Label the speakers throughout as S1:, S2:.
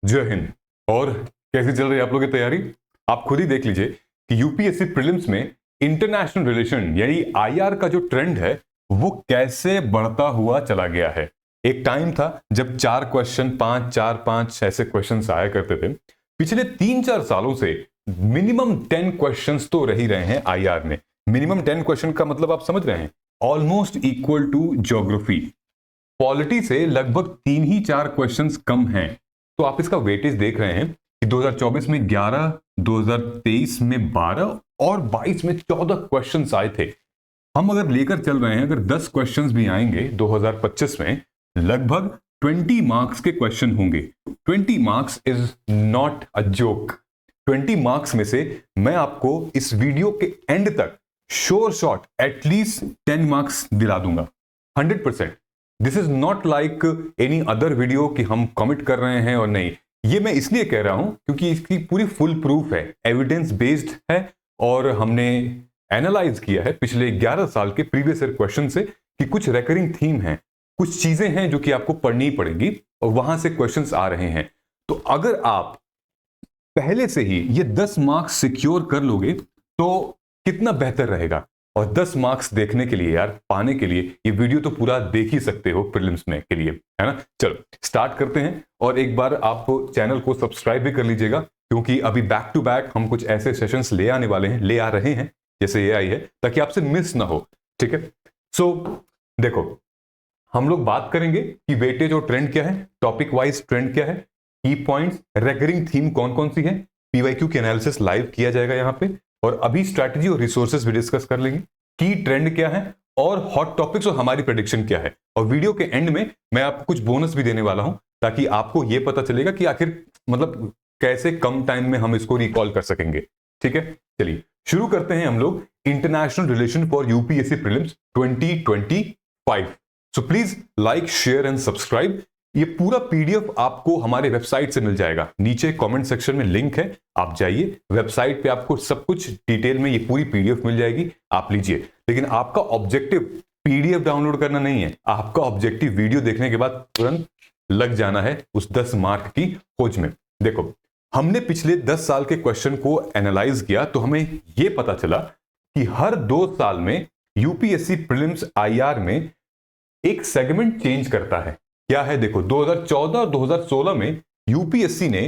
S1: जय हिंद। और कैसी चल रही है आप लोगों की तैयारी? आप खुद ही देख लीजिए कि यूपीएससी प्रीलिम्स में इंटरनेशनल रिलेशन यानी आईआर का जो ट्रेंड है वो कैसे बढ़ता हुआ चला गया है। एक टाइम था जब 4 क्वेश्चन, 5 4 5 ऐसे क्वेश्चंस आया करते थे। पिछले 3 4 सालों से मिनिमम 10 क्वेश्चंस तो रह ही रहे हैं आईआर में। मिनिमम 10 क्वेश्चन का मतलब आप समझ रहे हैं, almost equal to geography. Polity से लगभग 3 ही 4 क्वेश्चंस कम हैं। तो आप इसका वेटेज देख रहे हैं कि 2024 में 11, 2023 में 12 और 22 में 14 क्वेश्चंस आए थे। हम अगर लेकर चल रहे हैं, अगर 10 क्वेश्चंस भी आएंगे 2025 में, लगभग 20 मार्क्स के क्वेश्चन होंगे। 20 marks is not a joke. 20 marks में से मैं आपको इस वीडियो के एंड तक श्योर शॉट एटलीस्ट 10 मार्क्स दिला दूंगा, 100%। This is not like any other video कि हम कमिट कर रहे हैं और नहीं। ये मैं इसलिए कह रहा हूं क्योंकि इसकी पूरी फुल प्रूफ है, एविडेंस बेस्ड है, और हमने एनालाइज किया है पिछले 11 साल के प्रीवियस ईयर क्वेश्चन से कि कुछ रेकरिंग थीम है, कुछ चीजें हैं जो कि आपको पढ़नी पड़ेगी और वहां से क्वेश्चंस आ रहे हैं। तो अगर आप पहले से ही ये 10 मार्क्स सिक्योर कर लोगे तो कितना बेहतर रहेगा। और 10 मार्क्स देखने के लिए यार, पाने के लिए ये वीडियो तो पूरा देख ही सकते हो प्रीलिम्स में के लिए, है ना। चलो स्टार्ट करते हैं। और एक बार आप चैनल को सब्सक्राइब भी कर लीजिएगा क्योंकि अभी बैक टू बैक हम कुछ ऐसे सेशंस ले आने वाले हैं, ले आ रहे हैं, जैसे ये आई है, ताकि आपसे मिस ना हो। ठीक है। सो देखो, हम लोग बात करेंगे कि वेटेज और ट्रेंड क्या है, टॉपिक वाइज ट्रेंड क्या है, की पॉइंट्स, रेकरिंग थीम कौन कौन सी है, पीवाईक्यू की एनालिसिस लाइव किया जाएगा यहां पे, और अभी स्ट्रैटेजी और रिसोर्सेज भी डिस्कस कर लेंगे, की ट्रेंड क्या है और हॉट टॉपिक्स और हमारी प्रेडिक्शन क्या है। और वीडियो के एंड में मैं आपको कुछ बोनस भी देने वाला हूं ताकि आपको यह पता चलेगा कि आखिर मतलब कैसे कम टाइम में हम इसको रिकॉल कर सकेंगे। ठीक है, चलिए शुरू करते हैं हम लोग international relation for UPSC prelims 2025। So please like, share and subscribe. ये पूरा पीडीएफ आपको हमारे वेबसाइट से मिल जाएगा, नीचे कमेंट सेक्शन में लिंक है, आप जाइए वेबसाइट पे, आपको सब कुछ डिटेल में ये पूरी पीडीएफ मिल जाएगी, आप लीजिए। लेकिन आपका ऑब्जेक्टिव पीडीएफ डाउनलोड करना नहीं है, आपका ऑब्जेक्टिव वीडियो देखने के बाद तुरंत लग जाना है उस 10 मार्क की खोज में। देखो, हमने पिछले 10 साल के क्वेश्चन को एनालाइज किया तो हमें यह पता चला कि हर 2 साल में यूपीएससी प्रीलिम्स आईआर में एक सेगमेंट चेंज करता है। क्या है? देखो, 2014 और 2016 में यूपीएससी ने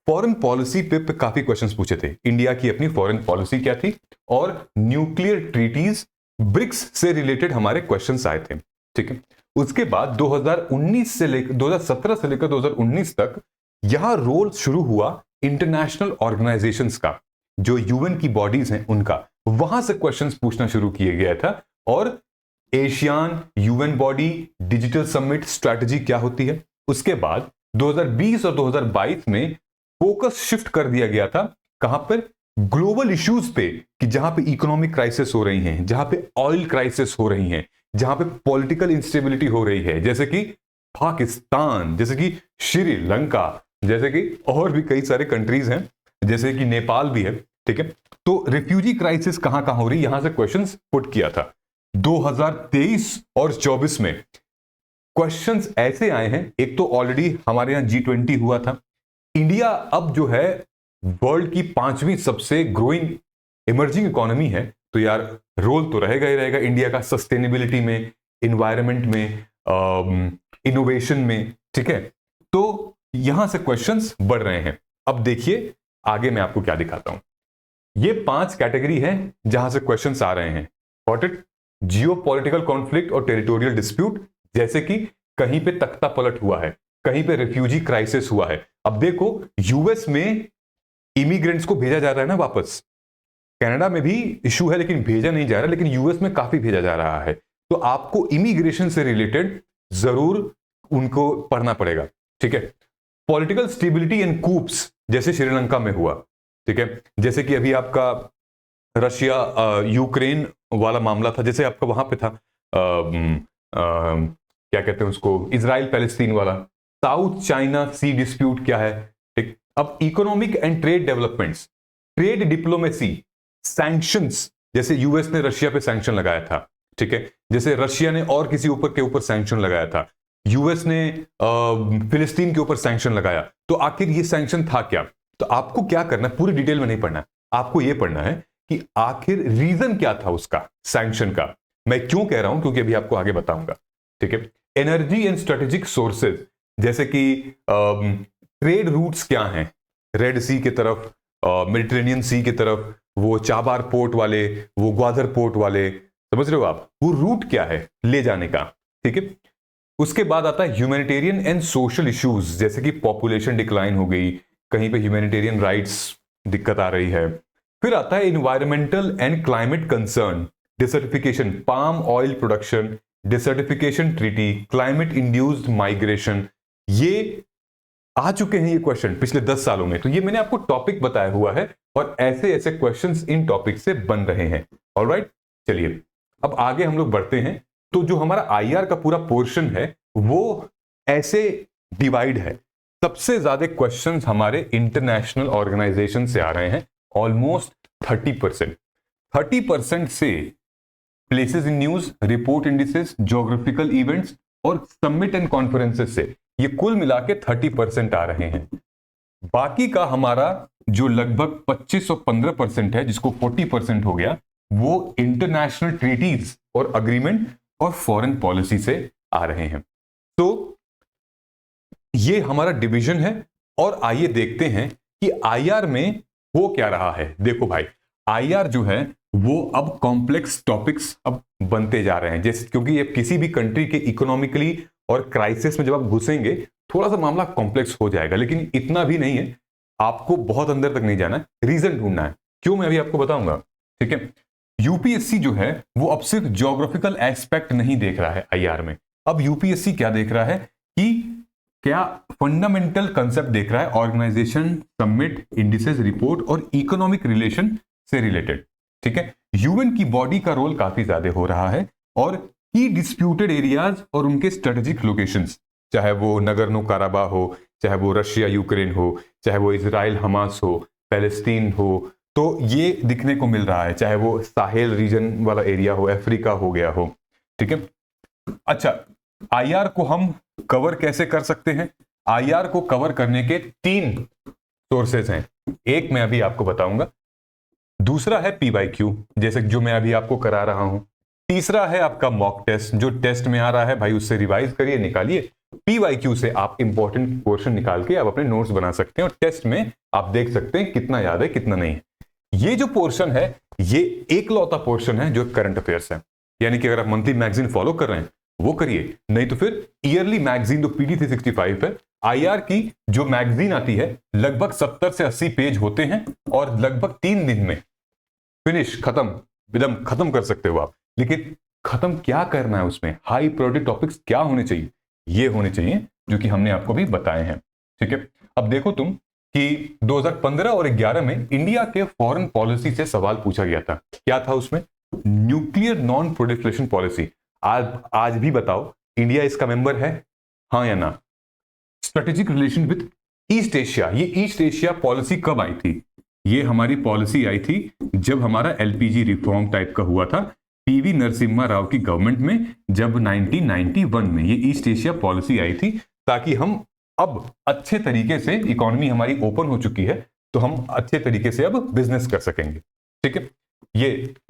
S1: फॉरेन पॉलिसी पे काफी क्वेश्चंस पूछे थे। इंडिया की अपनी फॉरेन पॉलिसी क्या थी और न्यूक्लियर ट्रीटीज, ब्रिक्स से रिलेटेड हमारे क्वेश्चंस आए थे। ठीक है। उसके बाद 2019 से लेकर 2017 से लेकर 2019 तक यहां रोल शुरू हुआ इंटरनेशनल ऑर्गेनाइजेशंस का, जो यूएन की बॉडीज हैं उनका, वहां से क्वेश्चंस पूछना शुरू किया गया था। और ASEAN UN body digital summit strategy क्या होती है। उसके बाद 2020 और 2022 में फोकस शिफ्ट कर दिया गया था, कहां पर? ग्लोबल इश्यूज पे, कि जहां पे इकोनॉमिक क्राइसिस हो रही हैं, जहां पे ऑयल क्राइसिस हो रही हैं, जहां पे पॉलिटिकल इंस्टेबिलिटी हो रही है, जैसे कि पाकिस्तान, जैसे कि श्रीलंका, जैसे कि और भी कई सारे कंट्रीज हैं, जैसे कि नेपाल भी है। ठीक है। तो रिफ्यूजी क्राइसिस कहां कहां हो रही, यहां से क्वेश्चंस पुट किया था। 2023 और 24 में क्वेश्चंस ऐसे आए हैं, एक तो ऑलरेडी हमारे यहां G20 हुआ था। इंडिया अब जो है वर्ल्ड की 5वीं सबसे ग्रोइंग इमर्जिंग इकोनॉमी है, तो यार रोल तो रहेगा ही रहेगा इंडिया का सस्टेनेबिलिटी में, इन्वायरमेंट में, इनोवेशन में। ठीक है। तो यहां से क्वेश्चंस बढ़ रहे हैं। अब देखिए आगे मैं आपको क्या दिखाता हूं। ये 5 कैटेगरी है जहां से क्वेश्चंस आ रहे हैं। Got it? Jio political conflict और टेरिटोरियल डिस्प्यूट, जैसे कि कहीं पे तख्ता पलट हुआ है, कहीं पे रिफ्यूजी क्राइसिस हुआ है। अब देखो, यूएस में इमिग्रेंट्स को भेजा जा रहा है ना वापस, कनाडा में भी इशू है लेकिन भेजा नहीं जा रहा, लेकिन यूएस में काफी भेजा जा रहा है। तो आपको इमिग्रेशन से रिलेटेड जरूर उनको पढ़ना पड़ेगा। ठीक है। पॉलिटिकल स्टेबिलिटी एंड कूप्स, जैसे श्रीलंका में हुआ। ठीक है। जैसे कि अभी आपका रशिया यूक्रेन वाला मामला था, जैसे आपका वहां पे था क्या कहते हैं उसको, इजराइल पैलेस्टीन वाला। साउथ चाइना सी डिस्प्यूट क्या है। ठीक। अब economic and trade developments, trade diplomacy, sanctions, जैसे यूएस ने रशिया पे सैंक्शन लगाया था। ठीक है। जैसे रशिया ने और किसी ऊपर के ऊपर सैंक्शन लगाया था। यूएस ने फिलिस्तीन के ऊपर सैंक्शन लगाया, तो आखिर ये सैंक्शन था क्या? तो आपको क्या करना है, पूरी डिटेल में नहीं पढ़ना, आपको यह पढ़ना है कि आखिर रीजन क्या था उसका, सैंक्शन का। मैं क्यों कह रहा हूं, क्योंकि अभी आपको आगे बताऊंगा। ठीक है, एनर्जी एंड स्ट्रेटेजिक सोर्सेज, जैसे कि ट्रेड रूट्स क्या हैं, रेड सी की तरफ, मेडिटेरेनियन सी की तरफ, वो चाबार पोर्ट वाले, वो ग्वादर पोर्ट वाले, समझ रहे हो आप, वो रूट क्या है ले जाने का। ठीक है, उसके बाद आता है ह्यूमैनिटेरियन एंड सोशल इश्यूज, जैसे कि पॉपुलेशन डिक्लाइन हो गई, कहीं पे ह्यूमैनिटेरियन राइट्स दिक्कत आ रही है। फिर आता है environmental and climate concern, desertification, palm oil production, desertification treaty, climate induced migration. ये आ चुके हैं ये क्वेश्चन पिछले 10 सालों में, तो ये मैंने आपको टॉपिक बताया हुआ है और ऐसे ऐसे क्वेश्चंस इन टॉपिक से बन रहे हैं। ऑलराइट, चलिए अब आगे हम लोग बढ़ते हैं। तो जो हमारा आईआर का पूरा पोर्शन है वो ऐसे डिवाइड है। सबसे ज्यादा क्वेश्चंस हमारे इंटरनेशनल ऑर्गेनाइजेशन से आ रहे हैं, ऑलमोस्ट 30%। 30% से places in news, report indices, geographical events और समिट एंड कॉन्फ्रेंसेस से, ये कुल मिला के 30% आ रहे हैं। बाकी का हमारा जो लगभग 25 और 15% है, जिसको 40% हो गया, वो इंटरनेशनल ट्रीटीज और अग्रीमेंट और फॉरेन पॉलिसी से आ रहे हैं। तो ये हमारा डिवीजन है। और आइए देखते हैं कि आईआर में हो क्या रहा है। देखो भाई, आईआर जो है वो अब कॉम्प्लेक्स टॉपिक्स अब बनते जा रहे हैं, जैसे क्योंकि ये किसी भी कंट्री के इकोनॉमिकली और क्राइसिस में जब आप घुसेंगे थोड़ा सा मामला कॉम्प्लेक्स हो जाएगा, लेकिन इतना भी नहीं है, आपको बहुत अंदर तक नहीं जाना है, रीजन ढूंढना है। क्यों, मैं अभी आपको बताऊंगा। ठीक है, यूपीएससी जो है वो अब सिर्फ ज्योग्राफिकल एस्पेक्ट नहीं देख रहा है आईआर में। अब यूपीएससी क्या देख रहा है कि क्या फंडामेंटल कंसेप्ट देख रहा है, ऑर्गेनाइजेशन, समिट, इंडिसेस, रिपोर्ट और इकोनॉमिक रिलेशन से रिलेटेड। ठीक है, यूएन की बॉडी का रोल काफी ज्यादा हो रहा है और की डिस्प्यूटेड एरियाज और उनके स्ट्रेटेजिक लोकेशंस, चाहे वो नगर्नो काराबा हो, चाहे वो रशिया यूक्रेन हो, चाहे वो इजराइल हमास हो, पैलेस्टीन हो, तो ये दिखने को मिल रहा है, चाहे वो साहेल रीजन वाला एरिया हो, अफ्रीका हो गया हो। ठीक है, अच्छा, आईआर को हम कवर कैसे कर सकते हैं? आईआर को कवर करने के 3 सोर्सेस हैं। एक मैं अभी आपको बताऊंगा, दूसरा है पीवाईक्यू, जैसे जो मैं अभी आपको करा रहा हूं, तीसरा है आपका मॉक टेस्ट, जो टेस्ट में आ रहा है भाई उससे रिवाइज करिए, निकालिए। पीवाईक्यू से आप इंपॉर्टेंट पोर्शन निकाल के आप अपने नोट्स बना सकते हैं और टेस्ट में आप देख सकते हैं कितना याद है कितना नहीं है। ये जो पोर्शन है ये एकलौता पोर्शन है जो करंट अफेयर्स है, यानी कि अगर आप मंथली मैगजीन फॉलो कर रहे हैं वो करिए, नहीं तो फिर ईयरली मैगजीन, तो पीडी 365 है, आईआर की जो मैगजीन आती है लगभग 70 से 80 पेज होते हैं और लगभग 3 दिन में फिनिश, खत्म, विदम खत्म कर सकते हो आप। लेकिन खत्म क्या करना है उसमें, हाई प्रायोरिटी टॉपिक्स क्या होने चाहिए, ये होने चाहिए जो कि हमने आपको भी बताए हैं। ठीक है, अब देखो तुम कि 2015 और 11 में इंडिया के फॉरेन पॉलिसी से सवाल पूछा गया था। क्या था उसमें? Nuclear non proliferation policy. आज भी बताओ, इंडिया इसका मेंबर है, हाँ या ना? Strategic relation with east Asia, ये ईस्ट एशिया पॉलिसी कब आई थी? ये हमारी पॉलिसी आई थी जब हमारा एलपीजी रिफॉर्म टाइप का हुआ था, पीवी नरसिम्हा राव की गवर्नमेंट में, जब 1991 में ये ईस्ट एशिया पॉलिसी आई थी, ताकि हम अब अच्छे तरीके से, इकोनॉमी हमारी ओपन हो चुकी है तो हम अच्छे तरीके से अब बिजनेस कर सकेंगे। ठीक है,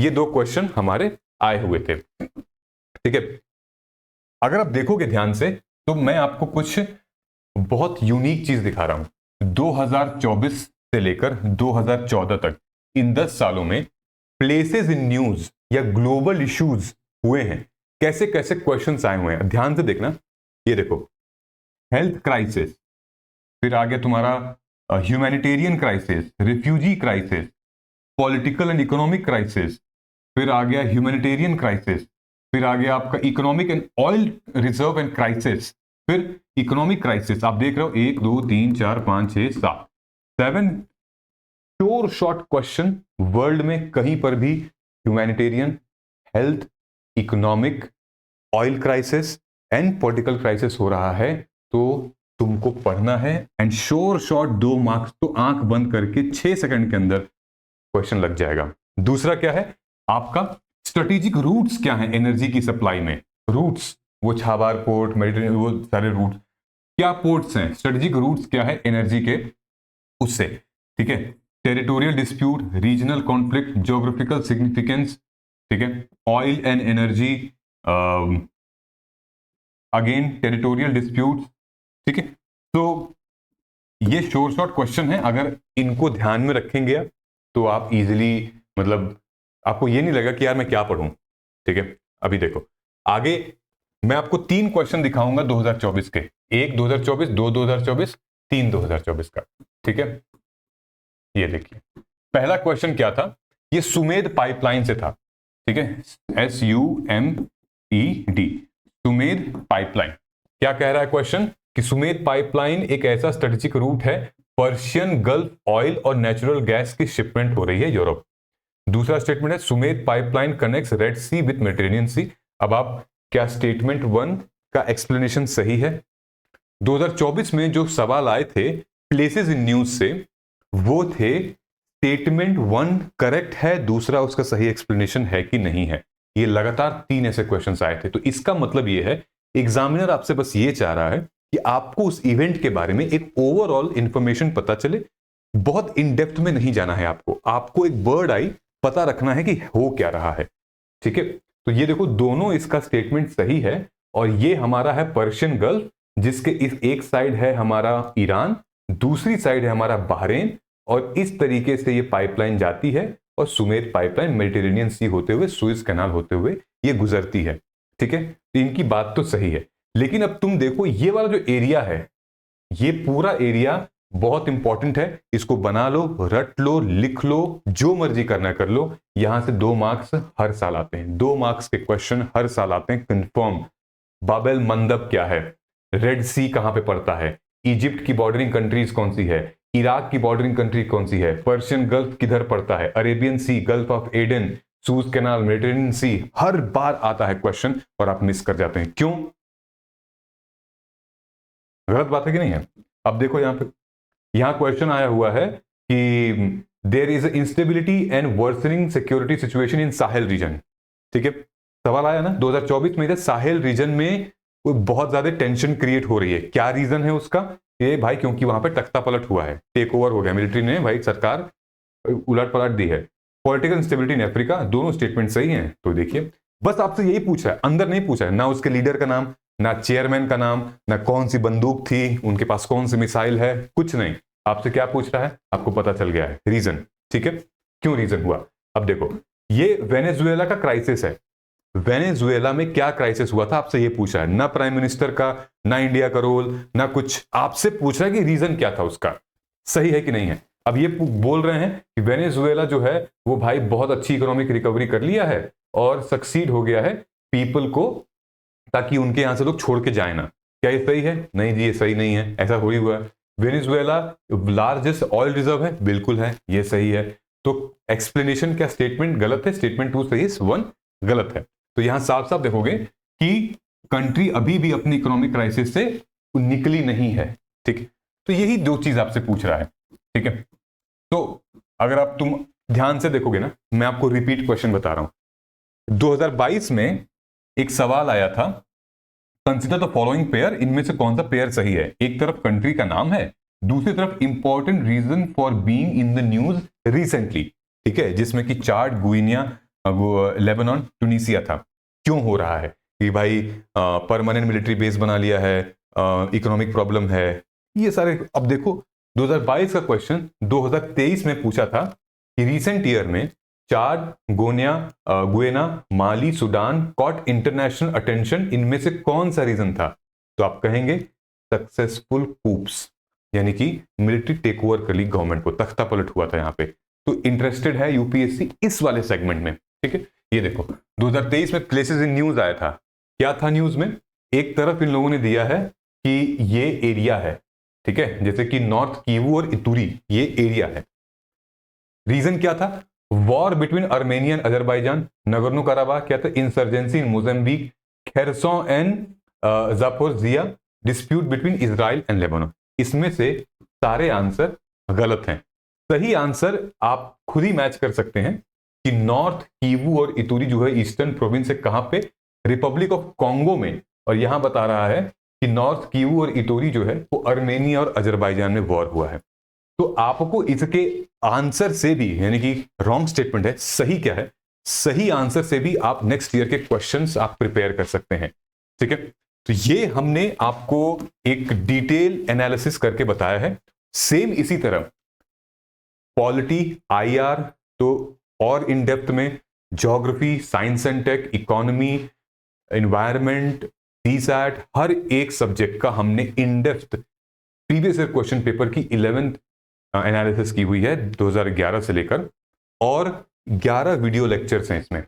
S1: ये 2 क्वेश्चन हमारे आए हुए थे। ठीक है, अगर आप देखोगे ध्यान से तो मैं आपको कुछ बहुत यूनिक चीज दिखा रहा हूं। 2024 से लेकर 2014 तक, इन 10 सालों में प्लेसेस इन न्यूज या ग्लोबल इश्यूज हुए हैं, कैसे कैसे क्वेश्चंस आए हुए हैं, ध्यान से देखना। ये देखो, हेल्थ क्राइसिस, फिर आगे तुम्हारा humanitarian crisis, refugee crisis, political and economic crisis, फिर आ गया ह्यूमैनिटेरियन क्राइसिस, फिर आ गया आपका economic and oil reserve and crisis, फिर इकोनॉमिक क्राइसिस। आप देख रहे हो 1 2 3 4 5 6 7 7 श्योर शॉर्ट क्वेश्चन वर्ल्ड में कहीं पर भी humanitarian, health, economic, oil crisis and political crisis हो रहा है तो तुमको पढ़ना है एंड श्योर शॉर्ट 2 मार्क्स तो आंख बंद करके 6 सेकंड के अंदर क्वेश्चन लग जाएगा। दूसरा क्या है आपका? स्ट्रेटेजिक रूट्स क्या है एनर्जी की सप्लाई में? रूट्स वो छाबार पोर्ट, मेडिटेरेनियन, वो सारे रूट क्या पोर्ट्स हैं, स्ट्रेटेजिक रूट्स क्या है एनर्जी के, उससे, ठीक है। Territorial dispute, regional conflict, geographical significance, ठीक है। Oil and energy, again territorial dispute, ठीक है। तो ये शॉर्ट क्वेश्चन है, अगर इनको ध्यान में रखेंगे आप तो आप इजीली, मतलब आपको ये नहीं लगेगा कि यार मैं क्या पढ़ूं, ठीक है। अभी देखो आगे मैं आपको 3 क्वेश्चन दिखाऊंगा 2024 के, 1 2024, 2 2024, 3 2024 का, ठीक है। ये देखिए पहला क्वेश्चन क्या था, ये सुमेध पाइपलाइन से था, ठीक है, SUMED, सुमेध पाइपलाइन। क्या कह रहा है क्वेश्चन कि सुमेध पाइपलाइन एक ऐसा स्ट्रेटेजिक रूट है, पर्शियन गल्फ ऑयल और नेचुरल गैस की शिपमेंट हो रही है यूरोप। दूसरा स्टेटमेंट है Sumed pipeline connects Red Sea with Mediterranean Sea. अब आप क्या स्टेटमेंट 1 का एक्सप्लेनेशन सही है? 2024 में जो सवाल आए थे प्लेसेस इन न्यूज से, वो थे स्टेटमेंट 1 करेक्ट है, दूसरा उसका सही एक्सप्लेनेशन है कि नहीं है। ये लगातार 3 ऐसे क्वेश्चंस आए थे। तो इसका मतलब ये है एग्जामिनर आपसे बस ये चाह रहा है कि आपको उस इवेंट के बारे में एक ओवरऑल इंफॉर्मेशन पता चले, बहुत इन डेप्थ में नहीं जाना है आपको एक बर्ड आई पता रखना है कि हो क्या रहा है, ठीक है। तो ये देखो दोनों इसका स्टेटमेंट सही है, और ये हमारा है पर्शियन गल्फ, जिसके इस एक साइड है हमारा ईरान, दूसरी साइड है हमारा बहरीन, और इस तरीके से ये पाइपलाइन जाती है, और सुमेध पाइपलाइन मेडिटेरेनियन सी होते हुए, सुएज कैनाल होते हुए ये गुजरती है, ठीक है। तो इनकी बात तो सही है, लेकिन अब तुम देखो ये वाला जो एरिया है, ये पूरा एरिया बहुत इंपॉर्टेंट है, इसको बना लो, रट लो, लिख लो, जो मर्जी करना कर लो। यहां से 2 मार्क्स हर साल आते हैं, 2 मार्क्स के क्वेश्चन हर साल आते हैं कंफर्म। बाबेल मंदब क्या है, रेड सी कहां पे पड़ता है, इजिप्ट की बॉर्डरिंग कंट्रीज कौन सी है, इराक की बॉर्डरिंग कंट्री कौन सी है, पर्शियन गल्फ किधर पड़ता है, Arabian Sea, Gulf of Aden, Suez Canal, Mediterranean Sea, हर बार आता है क्वेश्चन और आप मिस कर जाते हैं। क्यों? गलत बात है कि नहीं है? अब देखो यहां क्वेश्चन आया हुआ है कि there is instability and worsening security situation in Sahel region, ठीक है। सवाल आया ना 2024 में, साहेल रीजन में बहुत ज्यादा टेंशन क्रिएट हो रही है। क्या रीजन है उसका? ये भाई क्योंकि वहां पे तख्ता पलट हुआ है, टेक ओवर हो गया, मिलिट्री ने भाई सरकार उलट पलट दी है। पॉलिटिकल इंस्टेबिलिटी इन अफ्रीका, दोनों स्टेटमेंट सही हैं। तो देखिए बस आपसे यही पूछा है, अंदर नहीं पूछा है, ना उसके लीडर का नाम, ना चेयरमैन का नाम, ना कौन सी बंदूक थी, उनके पास कौन सी मिसाइल है, कुछ नहीं। आपसे क्या पूछ रहा है, आपको पता चल गया है रीजन, ठीक है, क्यों रीजन हुआ। अब देखो ये वेनेजुएला का क्राइसिस है, वेनेजुएला में क्या क्राइसिस हुआ था आपसे ये पूछा है, ना प्राइम मिनिस्टर का, ना इंडिया का रोल, ना कुछ, आपसे पूछ रहा है कि रीजन क्या था उसका, सही है कि नहीं है। अब ये बोल रहे हैं कि वेनेजुएला जो है वो भाई बहुत अच्छी इकोनॉमिक रिकवरी कर लिया है और सक्सीड हो गया है पीपल को, ताकि उनके यहां से लोग छोड़ के जाए ना। क्या ये सही है? नहीं जी, ये सही नहीं है, ऐसा थोड़ी हुआ है। वेनेजुएला लार्जेस्ट ऑयल रिजर्व है, बिल्कुल है, ये सही है। तो एक्सप्लेनेशन क्या, स्टेटमेंट गलत है, स्टेटमेंट 2 सही है, 1 गलत है। तो यहां साफ साफ देखोगे कि कंट्री अभी भी अपनी इकोनॉमिक क्राइसिस से निकली नहीं है, ठीक है। तो यही 2 चीज आपसे पूछ रहा है, ठीक है। तो अगर आप तुम ध्यान से देखोगे ना, मैं आपको रिपीट क्वेश्चन बता रहा हूं। 2022 में एक सवाल आया था, कंसिडर द फॉलोइंग पेयर, इनमें से कौन सा पेयर सही है। एक तरफ कंट्री का नाम है, दूसरी तरफ important reason for being in the news recently, ठीक है, जिसमें कि चाड, गुइनिया, लेबनान, ट्यूनीसिया था। क्यों हो रहा है कि भाई परमानेंट मिलिट्री बेस बना लिया है, इकोनॉमिक प्रॉब्लम है, ये सारे। अब देखो 2022 का क्वेश्चन 2023 में पूछा था कि रिसेंट ईयर में चाड, गुएना, माली, सुडान कॉट इंटरनेशनल अटेंशन, इनमें से कौन सा रीजन था? तो आप कहेंगे सक्सेसफुल कूप्स, यानी कि मिलिट्री टेक ओवर कर ली गवर्नमेंट को, तख्ता पलट हुआ था यहां पे। तो इंटरेस्टेड है यूपीएससी इस वाले सेगमेंट में, ठीक है। ये देखो 2023 में प्लेसेस इन न्यूज आया था, क्या था न्यूज में? एक तरफ इन लोगों ने दिया है कि ये एरिया है, ठीक है, जैसे कि नॉर्थ कीवू और इतुरी, ये एरिया है। रीजन क्या था? War between Armenian Azerbaijan, Nagorno Karabakh क्या था, insurgency in Mozambique, Kherson and Zaporizhzhia, dispute between Israel and Lebanon. इसमें से सारे आंसर गलत हैं। सही आंसर आप खुद ही मैच कर सकते हैं कि नॉर्थ कीवू और इतुरी जो है ईस्टर्न प्रोविंस है, कहां पे? रिपब्लिक ऑफ कॉन्गो में, और यहां बता रहा है कि नॉर्थ कीव और इटोरी जो है वो अर्मेनिया और अजरबैजान में वॉर हुआ है। तो आपको इसके आंसर से भी, यानी कि रॉन्ग स्टेटमेंट है, सही क्या है, सही आंसर से भी आप नेक्स्ट ईयर के क्वेश्चंस आप प्रिपेयर कर सकते हैं। ठीक है, तो ये हमने आपको एक डिटेल एनालिसिस करके बताया है। सेम इसी तरह पॉलिटी, आईआर तो और इन डेप्थ में, geography, science and tech, economy, environment, डीसैट, हर एक सब्जेक्ट का हमने in depth previous year question paper की 11th एनालिसिस की हुई है 2011 से लेकर, और 11 वीडियो लेक्चर्स हैं इसमें।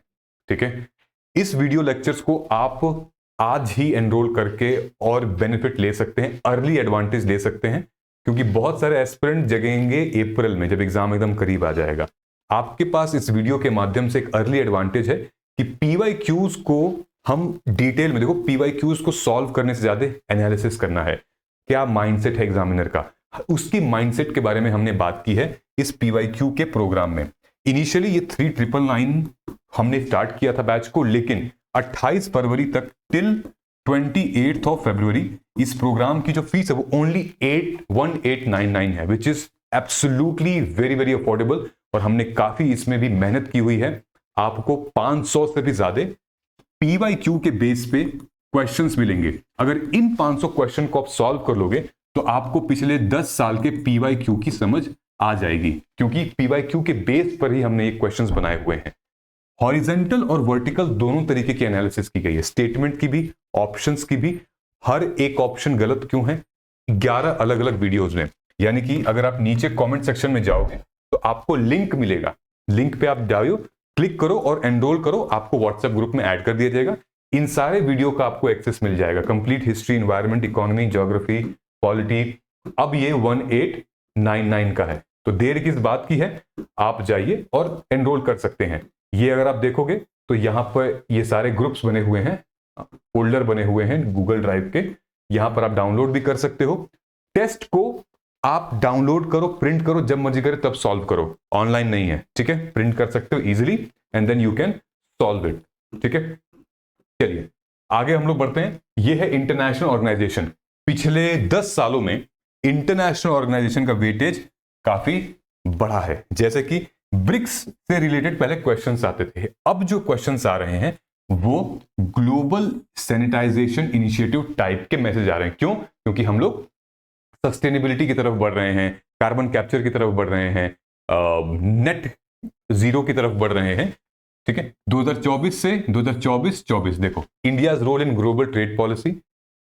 S1: ठीक है, इस वीडियो लेक्चर्स को आप आज ही एनरोल करके और बेनिफिट ले सकते हैं, अर्ली एडवांटेज ले सकते हैं, क्योंकि बहुत सारे एस्पिरेंट जगेंगे अप्रैल में जब एग्जाम एकदम करीब आ जाएगा। आपके पास इस वीडियो के माध्यम से एक अर्ली एडवांटेज है कि पीवाईक्यूज को हम डिटेल में, देखो पीवाईक्यूज को सॉल्व करने से ज्यादा एनालिसिस करना है। क्या माइंडसेट है एग्जामिनर का, उसकी माइंडसेट के बारे में हमने बात की है इस पीवाईक्यू के प्रोग्राम में। इनिशियली ये 3999 हमने स्टार्ट किया था बैच को, लेकिन 28 फरवरी तक टिल 28th ऑफ फरवरी इस प्रोग्राम की जो फीस है वो ओनली 1899 है, which is absolutely very very affordable. और हमने काफी इसमें भी मेहनत की हुई है। आपको 500 से भी ज्यादा पीवाईक्यू के बेस पे क्वेश्चंस मिलेंगे। अगर इन 500 क्वेश्चन को आप सॉल्व कर लोगे तो आपको पिछले 10 साल के पीवाईक्यू की समझ आ जाएगी, क्योंकि पीवाईक्यू के बेस पर ही हमने ये क्वेश्चंस बनाए हुए हैं। हॉरिजेंटल और वर्टिकल दोनों तरीके की एनालिसिस की गई है, स्टेटमेंट की भी, ऑप्शंस की भी। हर एक ऑप्शन गलत क्यों है 11 अलग अलग वीडियोज में। यानी कि अगर आप नीचे कमेंट सेक्शन में जाओगे तो आपको लिंक मिलेगा, लिंक पे आप जाओ, क्लिक करो और एनरोल करो, आपको व्हाट्सएप ग्रुप में ऐड कर दिया जाएगा। इन सारे वीडियो का आपको एक्सेस मिल जाएगा, complete history, environment, economy, geography, polity. अब ये 1899 का है, तो देर किस बात की है, आप जाइए और एनरोल कर सकते हैं। ये अगर आप देखोगे तो यहां पर ये सारे ग्रुप्स बने हुए हैं, फोल्डर बने हुए हैं गूगल ड्राइव के, यहां पर आप डाउनलोड भी कर सकते हो। टेस्ट को आप डाउनलोड करो, प्रिंट करो, जब मर्जी करे तब सॉल्व करो, ऑनलाइन नहीं है। ठीक है, प्रिंट कर सकते हो easily and then you can solve it. ठीक है, चलिए आगे हम लोग बढ़ते हैं। ये है इंटरनेशनल ऑर्गेनाइजेशन। पिछले 10 सालों में इंटरनेशनल ऑर्गेनाइजेशन का वेटेज काफी बढ़ा है। जैसे कि ब्रिक्स से रिलेटेड पहले क्वेश्चंस आते थे, अब जो क्वेश्चंस आ रहे हैं वो ग्लोबल सैनिटाइजेशन इनिशिएटिव टाइप के मैसेज आ रहे हैं। क्यों? क्योंकि हम लोग सस्टेनेबिलिटी की तरफ बढ़ रहे हैं, कार्बन कैप्चर की तरफ बढ़ रहे हैं, नेट जीरो की तरफ बढ़ रहे हैं। ठीक है, 2024 से 2024 देखो India's role in global trade policy,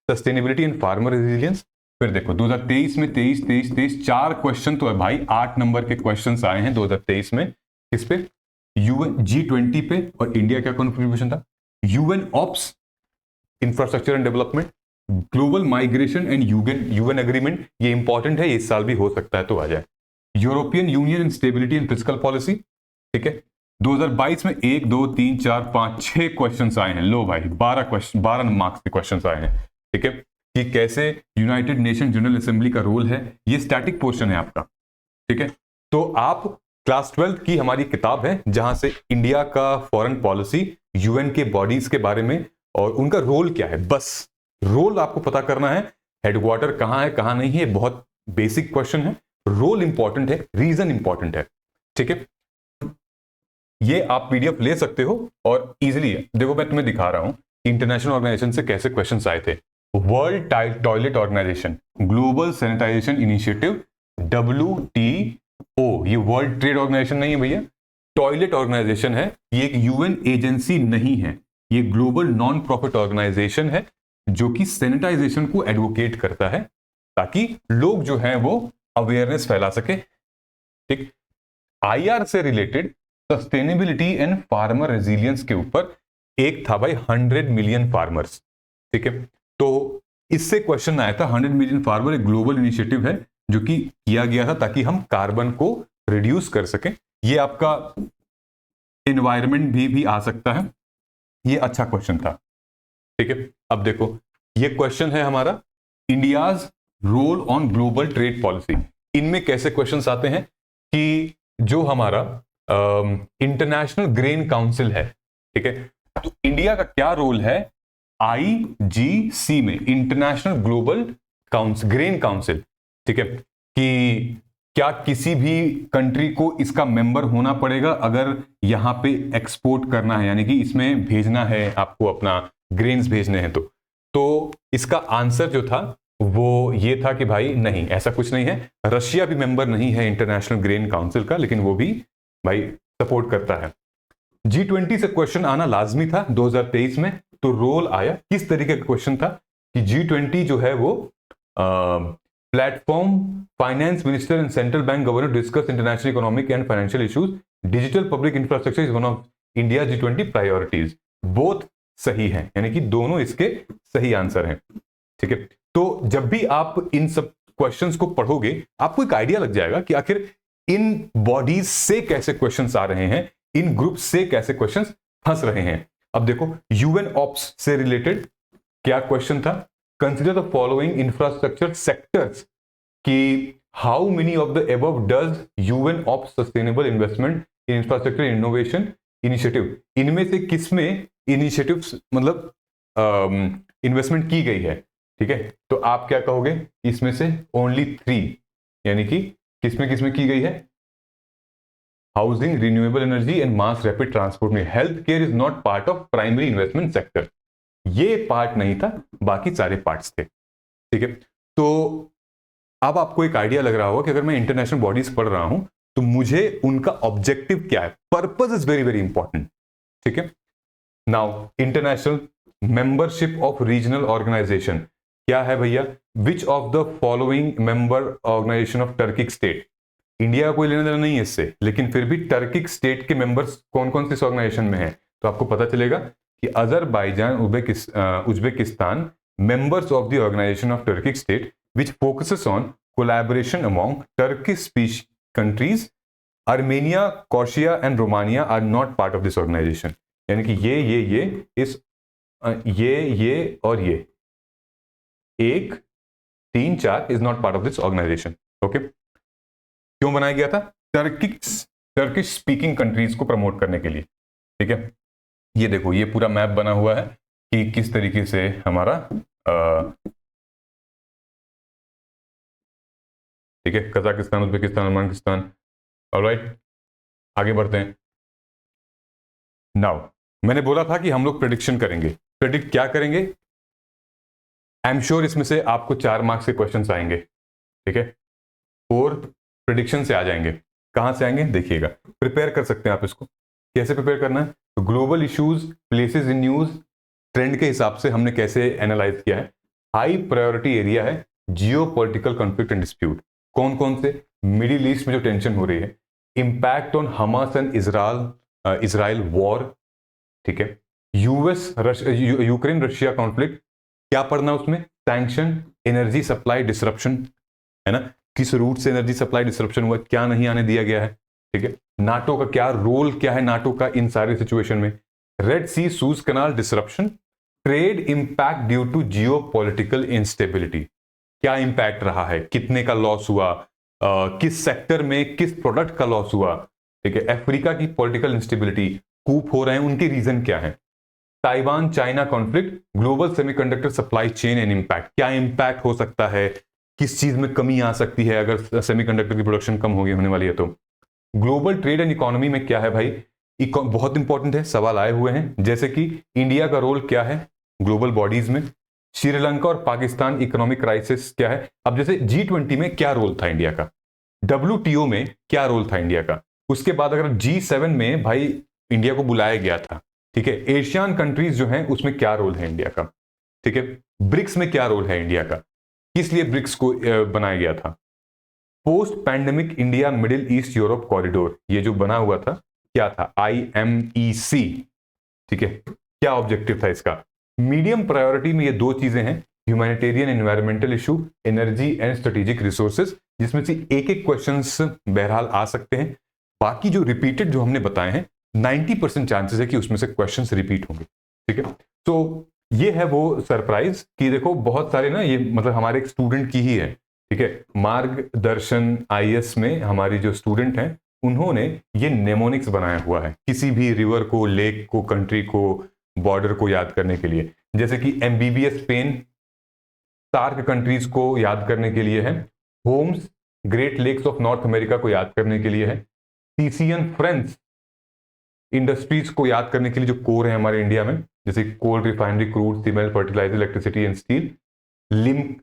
S1: sustainability and farmer resilience. फिर देखो 2023 में 23 4 क्वेश्चन तो है भाई, 8 नंबर के क्वेश्चंस आए हैं 2023 में। किस पे? यूएन G20 पे। और इंडिया क्या कंट्रीब्यूशन था? UN ops, infrastructure and development, global migration and UN agreement, ये इंपॉर्टेंट है, इस साल भी हो सकता है तो आ जाए। European union and stability and fiscal policy. ठीक है, 2022 में 1 2 3 4 5 6 क्वेश्चंस आए हैं। लो भाई 12 मार्क्स के क्वेश्चंस आए हैं। ठीक है, कि कैसे यूनाइटेड नेशन जनरल असेंबली का रोल है, ये स्टैटिक पोर्शन है आपका। ठीक है, तो आप क्लास 12 की हमारी किताब है जहां से इंडिया का फॉरेन पॉलिसी, यूएन के बॉडीज के बारे में और उनका रोल क्या है, बस रोल आपको पता करना है। हेडक्वार्टर कहां है कहां नहीं है, बहुत बेसिक क्वेश्चन है। रोल इंपॉर्टेंट है, रीजन इंपॉर्टेंट है। ठीक है, ये आप पीडीएफ ले सकते हो और इजीली, देखो मैं तुम्हें दिखा रहा हूं इंटरनेशनल ऑर्गेनाइजेशन से कैसे क्वेश्चंस आए थे। World toilet organization, global sanitization initiative, WTO, ये वर्ल्ड ट्रेड ऑर्गेनाइजेशन नहीं है भैया, टॉयलेट ऑर्गेनाइजेशन है। ये एक यूएन एजेंसी नहीं है, ये ग्लोबल नॉन प्रॉफिट ऑर्गेनाइजेशन है जो कि सैनिटाइजेशन को एडवोकेट करता है ताकि लोग जो हैं वो अवेयरनेस फैला सके। ठीक, आईआर से related sustainability and farmer resilience के ऊपर एक था भाई 100 मिलियन फार्मर्स। ठीक है, तो इससे क्वेश्चन आया था 100 मिलियन फार्मर एक ग्लोबल इनिशिएटिव है जो कि किया गया था ताकि हम कार्बन को रिड्यूस कर सकें। ये आपका एनवायरनमेंट भी आ सकता है, ये अच्छा क्वेश्चन था। ठीक है, अब देखो ये क्वेश्चन है हमारा India's roll on global trade policy. इनमें कैसे क्वेश्चंस आते हैं कि जो हमारा इंटरनेशनल ग्रेन काउंसिल है, ठीक है, तो इंडिया का क्या रोल है IGC में, इंटरनेशनल ग्लोबल ग्रेन काउंसिल, ठीक है, कि क्या किसी भी कंट्री को इसका मेंबर होना पड़ेगा अगर यहां पे एक्सपोर्ट करना है, यानी कि इसमें भेजना है आपको, अपना ग्रेन्स भेजने हैं। तो इसका आंसर जो था वो ये था कि भाई नहीं, ऐसा कुछ नहीं है। रशिया भी मेंबर नहीं है इंटरनेशनल ग्रेन काउंसिल का, लेकिन वो भी भाई सपोर्ट करता है। G20 से क्वेश्चन आना लाजमी था 2023 में, तो रोल आया। किस तरीके का क्वेश्चन था कि G20 जो है वो platform finance minister and central bank governor discuss international economic and financial issues, digital public infrastructure is one of India G20 priorities. Both सही है, यानी कि दोनों इसके सही आंसर हैं, ठीक है। तो जब भी आप इन सब क्वेश्चंस को पढ़ोगे आपको एक आइडिया लग जाएगा कि आखिर इन बॉडीज से कैसे क्वेश्चंस आ रहे हैं, इन ग्रुप से कैसे क्वेश्चंस फंस रहे हैं। अब देखो, यूएन ऑप्स से रिलेटेड क्या क्वेश्चन था, consider the following infrastructure sectors कि how many of the above does UNOPS sustainable investment in infrastructure innovation initiative, इनमें से किसमें इनिशिएटिव्स मतलब इन्वेस्टमेंट की गई है, ठीक है। तो आप क्या कहोगे, इसमें से ओनली 3, यानी कि किसमें किसमें की गई है, housing, renewable energy and mass rapid transport में। Health care is not part of primary investment sector, ये पार्ट नहीं था, बाकी सारे पार्ट्स थे, ठीक है। तो अब आपको एक आइडिया लग रहा होगा कि अगर मैं इंटरनेशनल बॉडीज पढ़ रहा हूं तो मुझे उनका ऑब्जेक्टिव क्या है, purpose is very very important, ठीक है। Now international membership of regional organization क्या है भैया, which of the following member organization of Turkic state, India का कोई लेना देना नहीं है इससे, लेकिन फिर भी टर्किक स्टेट के मेंबर्स कौन कौन से इस ऑर्गेनाइजेशन में है, तो आपको पता चलेगा कि Azerbaijan, Uzbekistan members of the organization of Turkic state which focuses on collaboration among Turkish speech countries. Armenia, Croatia and Romania are not part of this organization. यानी कि ये इस ये और ये 1 3 4 is not part of this organization. Okay, क्यों बनाया गया था, टर्किश स्पीकिंग कंट्रीज को प्रमोट करने के लिए, ठीक है। ये देखो, ये पूरा मैप बना हुआ है कि किस तरीके से हमारा ठीक है, कजाकिस्तान, उज्बेकिस्तान, अर्मेनिस्तान। ऑलराइट, आगे बढ़ते हैं। नाउ मैंने बोला था कि हम लोग प्रेडिक्शन करेंगे। प्रेडिक्ट क्या करेंगे, आई एम श्योर इसमें से आपको 4 मार्क्स के क्वेश्चंस आएंगे, ठीक है। 4 प्रेडिक्शन से आ जाएंगे। कहां से आएंगे देखिएगा, प्रिपेयर कर सकते हैं आप इसको। कैसे प्रिपेयर करना है, तो global issues, places in news, trend के हिसाब से हमने कैसे एनालाइज किया है। हाई प्रायोरिटी एरिया है जियो पॉलिटिकल कॉन्फ्लिक्ट एंड डिस्प्यूट, कौन कौन से, मिडिल ईस्ट में जो टेंशन हो रही है, impact on Hamas and Israel war, ठीक है। यूएस यूक्रेन रशिया कॉन्फ्लिक्ट, क्या पढ़ना उसमें, सैंक्शन, एनर्जी सप्लाई डिसरप्शन, है ना, किस रूट से एनर्जी सप्लाई डिसरप्शन हुआ, क्या नहीं आने दिया गया है, ठीक है। नाटो का क्या रोल, क्या है नाटो का इन सारी सिचुएशन में। Red sea Suez canal disruption, trade impact due to geopolitical instability, क्या इंपैक्ट रहा है, कितने का लॉस हुआ, किस सेक्टर में किस प्रोडक्ट का लॉस हुआ, ठीक है। अफ्रीका की पॉलिटिकल इंस्टेबिलिटी, कूप हो रहे हैं, उनके रीजन क्या है। Taiwan China conflict, global semiconductor supply chain and impact, क्या इंपैक्ट हो सकता है, किस चीज में कमी आ सकती है अगर सेमीकंडक्टर की प्रोडक्शन कम होने वाली है तो। ग्लोबल ट्रेड एंड इकोनॉमी में क्या है भाई, बहुत इंपॉर्टेंट है, सवाल आए हुए हैं, जैसे कि इंडिया का रोल क्या है ग्लोबल बॉडीज में, श्रीलंका और पाकिस्तान इकोनॉमिक क्राइसिस क्या है। अब जैसे G20 में क्या रोल था इंडिया का, WTO में क्या रोल था इंडिया का, उसके बाद अगर G7 में भाई इंडिया को बुलाया गया था, ठीक है। एशियन कंट्रीज जो हैं उसमें क्या रोल है इंडिया का, ठीक है। ब्रिक्स में क्या रोल है इंडिया का, किस लिए ब्रिक्स को बनाया गया था। Post pandemic India middle east Europe corridor, ये जो बना हुआ था क्या था, IMEC, ठीक है, क्या ऑब्जेक्टिव था इसका। मीडियम प्रायोरिटी में ये 2 चीजें हैं, humanitarian environmental issue, energy and strategic resources, जिसमें से एक क्वेश्चंस बहरहाल आ सकते हैं। बाकी जो रिपीटेड जो हमने बताए हैं 90% चांसेस है कि उसमें से क्वेश्चंस रिपीट होंगे, ठीक है। तो ये है वो सरप्राइज कि देखो बहुत सारे ना, ये मतलब हमारे एक स्टूडेंट की ही है, ठीक है। मार्गदर्शन IS में हमारी जो स्टूडेंट हैं उन्होंने ये नेमोनिक्स बनाया हुआ है किसी भी रिवर को, लेक को, कंट्री को, बॉर्डर को याद करने के लिए। जैसे कि एमबीबीएस स्पेन, सार्क कंट्रीज को याद करने के लिए है, HOMES great lakes of north America को याद करने के लिए है, सीसीएन फ्रेंच इंडस्ट्रीज को याद करने के लिए जो कोर है हमारे इंडिया में, जैसे coal refinery, crude, cement, fertiliser, electricity and steel.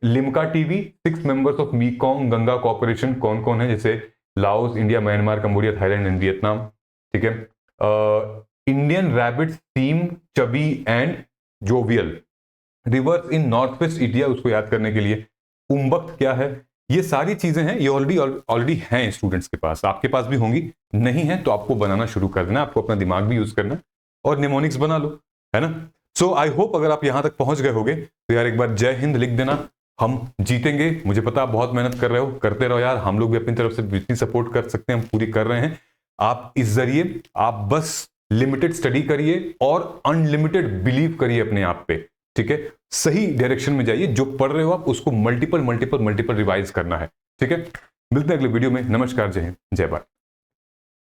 S1: Limca TV, 6 members of Mekong Ganga corporation, कौन कौन है, जैसे Laos, India, Myanmar, Cambodia, Thailand and Vietnam. ठीक है। Indian rabbit, seem, chubby and jovial. Rivers in north west India, उसको याद करने के लिए उम्बक क्या है। ये सारी चीजें हैं, ये ऑलरेडी हैं स्टूडेंट्स के पास, आपके पास भी होंगी, नहीं है तो आपको बनाना शुरू कर देना, आपको अपना दिमाग भी यूज करना और निमोनिक्स बना लो, है ना। सो आई होप अगर आप यहां तक पहुंच गए होगे तो यार एक बार जय हिंद लिख देना, हम जीतेंगे। मुझे पता आप बहुत मेहनत कर रहे हो, करते रहो यार, हम लोग भी अपनी तरफ से जितनी सपोर्ट कर सकते हैं हम पूरी कर रहे हैं। आप इस जरिए आप बस लिमिटेड स्टडी करिए और अनलिमिटेड बिलीव करिए अपने आप पे, ठीक है। सही डायरेक्शन में जाइए, जो पढ़ रहे हो आप उसको मल्टीपल रिवाइज करना है, ठीक है। मिलते हैं अगले वीडियो में। नमस्कार, जय हिंद, जय भारत।